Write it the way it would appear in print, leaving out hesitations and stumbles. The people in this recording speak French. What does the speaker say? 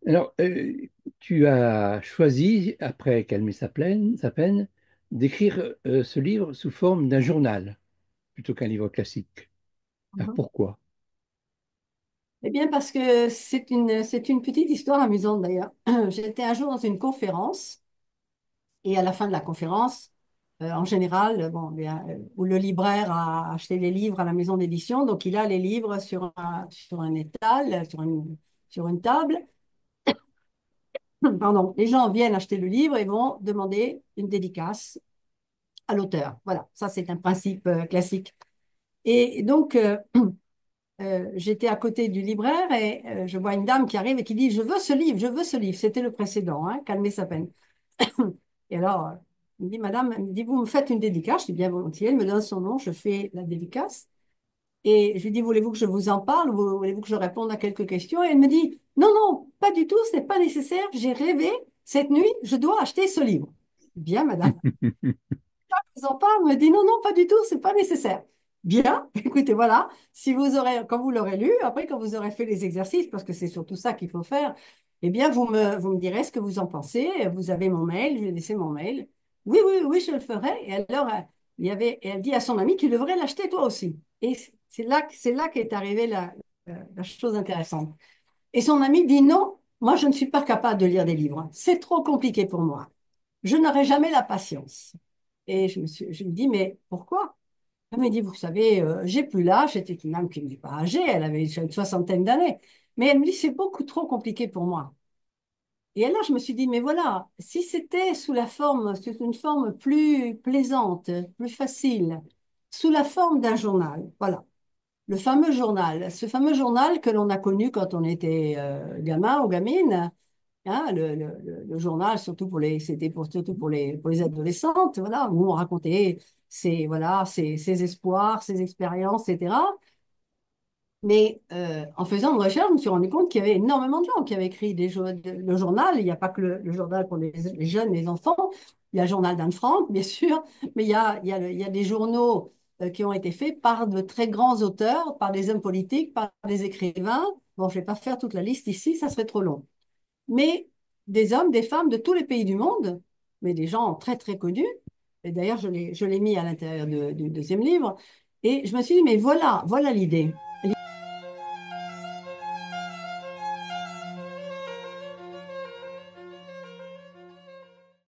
Alors, tu as choisi, après calmer sa peine, d'écrire ce livre sous forme d'un journal plutôt qu'un livre classique. Alors Mhm. pourquoi? Eh bien, parce que c'est une petite histoire amusante d'ailleurs. J'étais un jour dans une conférence et à la fin de la conférence, en général, bon, bien, où le libraire a acheté les livres à la maison d'édition, donc il a les livres sur un étal, sur une table. Pardon, les gens viennent acheter le livre et vont demander une dédicace à l'auteur. Voilà, ça c'est un principe classique. Et donc, j'étais à côté du libraire et je vois une dame qui arrive et qui dit, je veux ce livre, je veux ce livre. C'était le précédent, hein, calmez sa peine. Et alors, elle me dit, madame, elle me dit, vous me faites une dédicace. Je dis bien volontiers. Elle me donne son nom, je fais la dédicace. Et je lui dis, voulez-vous que je vous en parle? Voulez-vous que je réponde à quelques questions? Et elle me dit, non, non, pas du tout, ce n'est pas nécessaire. J'ai rêvé cette nuit, je dois acheter ce livre. Bien, madame. Ils en parlent, me dit non, non, pas du tout, c'est pas nécessaire. Bien, écoutez, voilà, si vous aurez, quand vous l'aurez lu, après, quand vous aurez fait les exercices, parce que c'est surtout ça qu'il faut faire, eh bien, vous me direz ce que vous en pensez. Vous avez mon mail, je vais laisser mon mail. Oui, oui, oui, je le ferai. Et alors, et elle dit à son ami, tu devrais l'acheter toi aussi. Et c'est là qu'est arrivée la chose intéressante. Et son ami dit non, moi, je ne suis pas capable de lire des livres. C'est trop compliqué pour moi. Je n'aurai jamais la patience. Et je me dis, mais pourquoi? Elle me dit, vous savez, j'ai plus l'âge, c'était une dame qui n'est pas âgée, elle avait une soixantaine d'années. Mais elle me dit, c'est beaucoup trop compliqué pour moi. Et là, je me suis dit, mais voilà, si c'était sous une forme plus plaisante, plus facile, sous la forme d'un journal, voilà. Le fameux journal, ce fameux journal que l'on a connu quand on était gamin ou gamine, hein, le journal, surtout pour les adolescentes, voilà, où on racontait ses espoirs, ses expériences, etc. Mais en faisant une recherche, je me suis rendu compte qu'il y avait énormément de gens qui avaient écrit le journal. Il n'y a pas que le journal pour les jeunes, les enfants. Il y a le journal d'Anne Frank, bien sûr, mais il y a des journaux qui ont été faits par de très grands auteurs, par des hommes politiques, par des écrivains. Bon, je ne vais pas faire toute la liste ici, ça serait trop long. Mais des hommes, des femmes de tous les pays du monde, mais des gens très, très connus. Et d'ailleurs, je l'ai mis à l'intérieur du deuxième livre. Et je me suis dit, mais voilà, voilà l'idée.